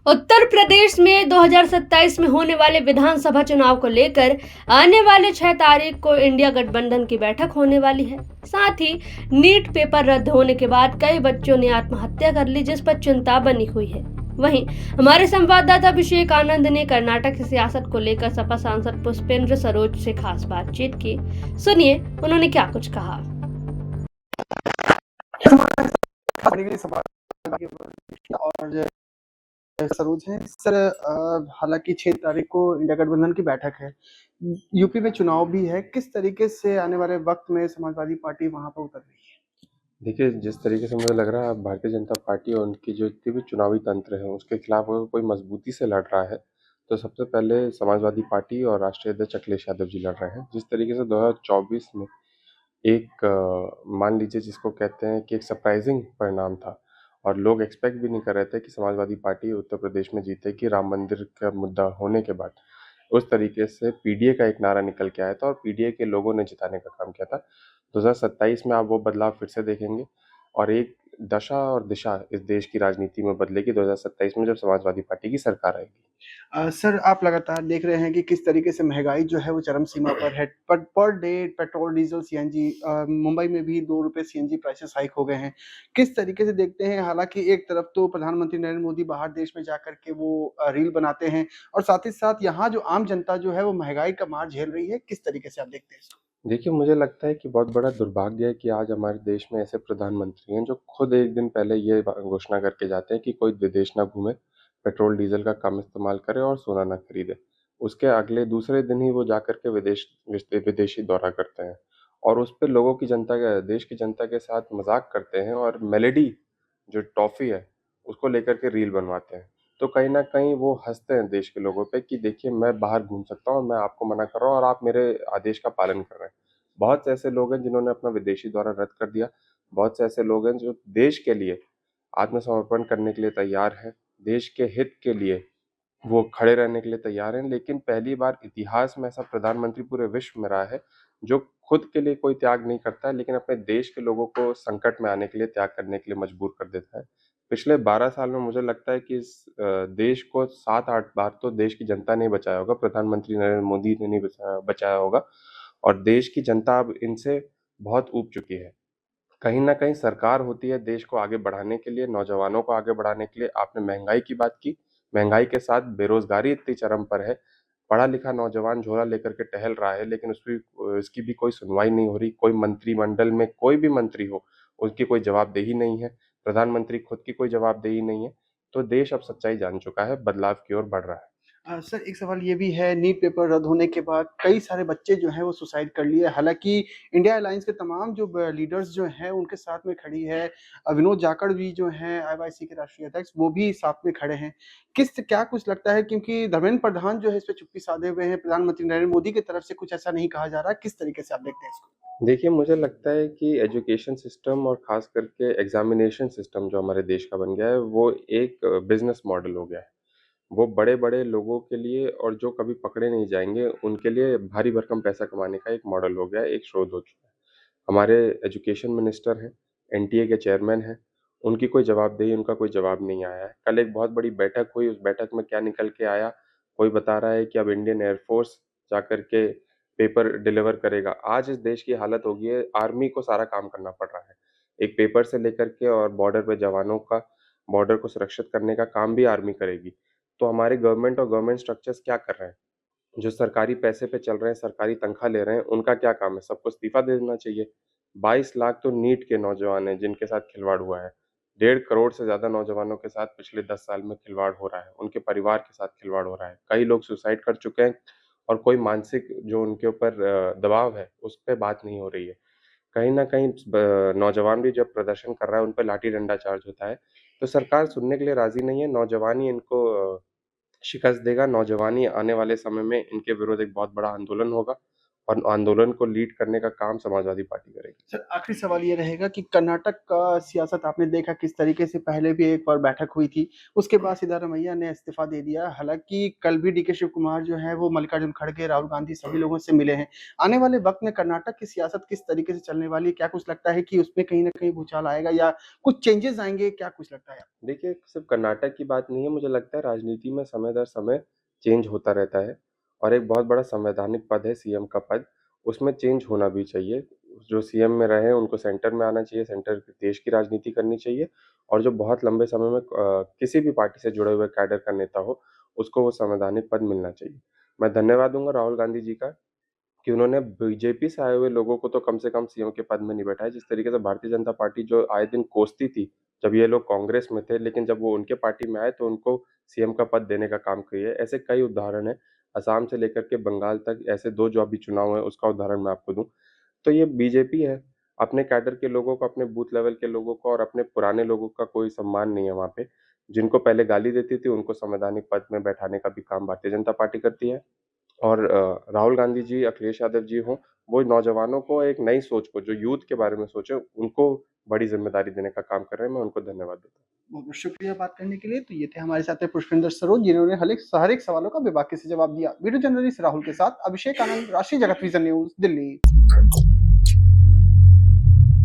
उत्तर प्रदेश में 2027 में होने वाले विधानसभा चुनाव को लेकर आने वाले 6 तारीख को इंडिया गठबंधन की बैठक होने वाली है। साथ ही नीट पेपर रद्द होने के बाद कई बच्चों ने आत्महत्या कर ली, जिस पर चिंता बनी हुई है। वहीं हमारे संवाददाता अभिषेक आनंद ने कर्नाटक की सियासत को लेकर सपा सांसद पुष्पेंद्र सरोज से खास बातचीत की। सुनिए उन्होंने क्या कुछ कहा। और सरोज हैं सर। हालांकि 6 तारीख को इंडिया गठबंधन की बैठक है। यूपी में चुनाव भी है। किस तरीके से आने वाले वक्त में समाजवादी पार्टी वहां पर उतर रही है? देखिए, जिस तरीके से मुझे लग रहा है भारतीय जनता पार्टी और उनकी जो जितने भी चुनावी तंत्र है उसके खिलाफ अगर कोई मजबूती से लड़ रहा है तो सबसे पहले समाजवादी पार्टी और राष्ट्रीय अध्यक्ष अखिलेश यादव जी लड़ रहे हैं। जिस तरीके से 2024 में एक मान लीजिए जिसको कहते हैं कि एक सरप्राइजिंग परिणाम था और लोग एक्सपेक्ट भी नहीं कर रहे थे कि समाजवादी पार्टी उत्तर प्रदेश में जीतेगी। राम मंदिर का मुद्दा होने के बाद उस तरीके से पीडीए का एक नारा निकल के आया था और पीडीए के लोगों ने जिताने का काम किया था। 2027 में आप वो बदलाव फिर से देखेंगे और एक दशा और दिशा इस देश की राजनीति में बदलेगी 2027 में जब समाजवादी पार्टी की सरकार आएगी। सर, आप लगातार देख रहे हैं कि किस तरीके से महंगाई जो है वो चरम सीमा पर है। Per day petrol, diesel, CNG, Mumbai में भी 2 रुपए सीएनजी प्राइसेस हाइक हो गए हैं। किस तरीके से देखते हैं? हालांकि एक तरफ तो प्रधानमंत्री नरेंद्र मोदी बाहर देश में जाकर के वो रील बनाते हैं और साथ ही साथ यहाँ जो आम जनता जो है वो महंगाई का मार झेल रही है। किस तरीके से आप देखते हैं इसको? देखिए, मुझे लगता है कि बहुत बड़ा दुर्भाग्य है कि आज हमारे देश में ऐसे प्रधानमंत्री हैं जो खुद एक दिन पहले ये घोषणा करके जाते हैं कि कोई विदेश ना घूमे, पेट्रोल डीजल का कम इस्तेमाल करे और सोना ना खरीदे। उसके अगले दूसरे दिन ही वो जाकर के विदेशी दौरा करते हैं और उस पे लोगों की जनता का देश की जनता के साथ मजाक करते हैं और मेलेडी जो टॉफी है उसको लेकर के रील बनवाते हैं। तो कहीं ना कहीं वो हंसते हैं देश के लोगों पे कि देखिए मैं बाहर घूम सकता हूँ, मैं आपको मना कर रहा हूँ और आप मेरे आदेश का पालन कर रहे हैं। बहुत से ऐसे लोग हैं जिन्होंने अपना विदेशी दौरा रद्द कर दिया। बहुत से ऐसे लोग हैं जो देश के लिए आत्मसमर्पण करने के लिए तैयार हैं, देश के हित के लिए वो खड़े रहने के लिए तैयार हैं। लेकिन पहली बार इतिहास में ऐसा प्रधानमंत्री पूरे विश्व में रहा है जो खुद के लिए कोई त्याग नहीं करता है लेकिन अपने देश के लोगों को संकट में आने के लिए त्याग करने के लिए मजबूर कर देता है। पिछले 12 साल में मुझे लगता है कि इस देश को 7-8 बार तो देश की जनता ने बचाया होगा, प्रधानमंत्री नरेंद्र मोदी ने नहीं बचाया होगा और देश की जनता अब इनसे बहुत ऊब चुकी है। कहीं न कहीं सरकार होती है देश को आगे बढ़ाने के लिए, नौजवानों को आगे बढ़ाने के लिए। आपने महँगाई की बात की, महँगाई के साथ बेरोज़गारी इतनी चरम पर है, पढ़ा-लिखा नौजवान झोला लेकर के टहल रहा है लेकिन उसकी भी कोई सुनवाई नहीं हो रही। कोई मंत्रिमंडल में कोई भी मंत्री हो, उसकी कोई जवाबदेही नहीं है, प्रधानमंत्री खुद की कोई जवाबदेही नहीं है। तो देश अब सच्चाई जान चुका है, बदलाव की ओर बढ़ रहा है। सर, एक सवाल ये भी है, नीट पेपर रद्द होने के बाद कई सारे बच्चे जो हैं वो सुसाइड कर लिए। हालाँकि इंडिया अलायंस के तमाम जो लीडर्स जो हैं उनके साथ में खड़ी है। विनोद जाखड़ भी जो हैं आईवाईसी के राष्ट्रीय अध्यक्ष, वो भी साथ में खड़े हैं। क्या कुछ लगता है, क्योंकि धर्मेंद्र प्रधान जो है इस पे चुप्पी साधे हुए हैं, प्रधानमंत्री नरेंद्र मोदी की तरफ से कुछ ऐसा नहीं कहा जा रहा। किस तरीके से आप देखते हैं इसको? देखिए, मुझे लगता है कि एजुकेशन सिस्टम और ख़ास करके एग्ज़ामिनेशन सिस्टम जो हमारे देश का बन गया है, वो एक बिज़नेस मॉडल हो गया है। वो बड़े-बड़े लोगों के लिए और जो कभी पकड़े नहीं जाएँगे, उनके लिए भारी भरकम पैसा कमाने का एक मॉडल हो गया है, एक स्रोत हो चुका है। हमारे एजुकेशन मिनिस्टर हैं, एनटीए के चेयरमैन हैं, उनकी कोई जवाबदेही, उनका कोई जवाब नहीं आया है। कल एक बहुत बड़ी बैठक हुई, उस बैठक में क्या निकल के आया, कोई बता रहा है कि अब इंडियन एयर फ़ोर्स जाकर के पेपर डिलीवर करेगा। आज इस देश की हालत हो गई है, आर्मी को सारा काम करना पड़ रहा है। एक पेपर से लेकर के और बॉर्डर पे जवानों का बॉर्डर को सुरक्षित करने का काम भी आर्मी करेगी। तो हमारी गवर्नमेंट और गवर्नमेंट स्ट्रक्चर्स क्या कर रहे हैं? जो सरकारी पैसे पे चल रहे हैं, सरकारी तनख्वाह ले रहे हैं, उनका क्या काम है? सबको इस्तीफ़ा दे देना चाहिए। 22 लाख तो नीट के नौजवान हैं जिनके साथ खिलवाड़ हुआ है। 1.5 करोड़ से ज़्यादा नौजवानों के साथ पिछले 10 साल में खिलवाड़ हो रहा है, उनके परिवार के साथ खिलवाड़ हो रहा है। कई लोग सुसाइड कर चुके हैं और कोई मानसिक जो उनके ऊपर दबाव है, उस पे बात नहीं हो रही है। कहीं न कहीं नौजवान भी जब प्रदर्शन कर रहा है, उन पे लाठी डंडा चार्ज होता है, तो सरकार सुनने के लिए राज़ी नहीं है। नौजवान ही इनको शिकस्त देगा, नौजवान ही आने वाले समय में इनके विरुद्ध एक बहुत बड़ा आंदोलन होगा और आंदोलन को लीड करने का काम समाजवादी पार्टी करेगी। सर, आखिरी सवाल ये रहेगा कि कर्नाटक का सियासत आपने देखा किस तरीके से पहले भी एक बार बैठक हुई थी, उसके बाद सिद्धारमैया ने इस्तीफा दे दिया। हालाँकि कल भी डीके शिव कुमार जो है वो मल्लिकार्जुन खड़गे, राहुल गांधी सभी लोगों से मिले हैं। आने वाले वक़्त में कर्नाटक की सियासत किस तरीके से चलने वाली है? क्या कुछ लगता है कि उसमें कहीं न कहीं भूचाल आएगा या कुछ चेंजेज़ आएँगे? क्या कुछ लगता है आपको? देखिए, सिर्फ़ कर्नाटक की बात नहीं है, मुझे लगता है राजनीति में समय दर समय चेंज होता रहता है और एक बहुत बड़ा संवैधानिक पद है सीएम का पद, उसमें चेंज होना भी चाहिए। जो सीएम में रहे हैं, उनको सेंटर में आना चाहिए, सेंटर देश की राजनीति करनी चाहिए और जो बहुत लंबे समय में किसी भी पार्टी से जुड़े हुए कैडर का नेता हो, उसको वो संवैधानिक पद मिलना चाहिए। मैं धन्यवाद दूँगा राहुल गांधी जी का कि उन्होंने बीजेपी से आए हुए लोगों को तो कम से कम सीएम के पद में नहीं बैठाया। जिस तरीके से भारतीय जनता पार्टी जो आए दिन कोसती थी, जब ये लोग कांग्रेस में थे, लेकिन जब वो उनके पार्टी में आए तो उनको सीएम का पद देने का काम किए। ऐसे कई उदाहरण हैं, असम से लेकर के बंगाल तक ऐसे 2 जो अभी चुनाव हुए, उसका उदाहरण मैं आपको दूँ। तो ये बीजेपी है, अपने कैडर के लोगों को, अपने बूथ लेवल के लोगों को और अपने पुराने लोगों का कोई सम्मान नहीं है वहाँ पे। जिनको पहले गाली देती थी, उनको संवैधानिक पद में बैठाने का भी काम भारतीय जनता पार्टी करती है। और राहुल गांधी जी, अखिलेश यादव जी हों, वो नौजवानों को एक नई सोच को, जो यूथ के बारे में सोचे, उनको बड़ी ज़िम्मेदारी देने का काम कर रहे हैं। मैं उनको धन्यवाद देता हूँ। बहुत-बहुत शुक्रिया बात करने के लिए। तो ये थे हमारे साथ में पुष्पेंद्र सरोज जिन्होंने हर एक सवालों का बेबाकी से जवाब दिया। वीडियो जर्नलिस्ट राहुल के साथ अभिषेक आनंद, राष्ट्रीय जगत विज़न न्यूज़, दिल्ली।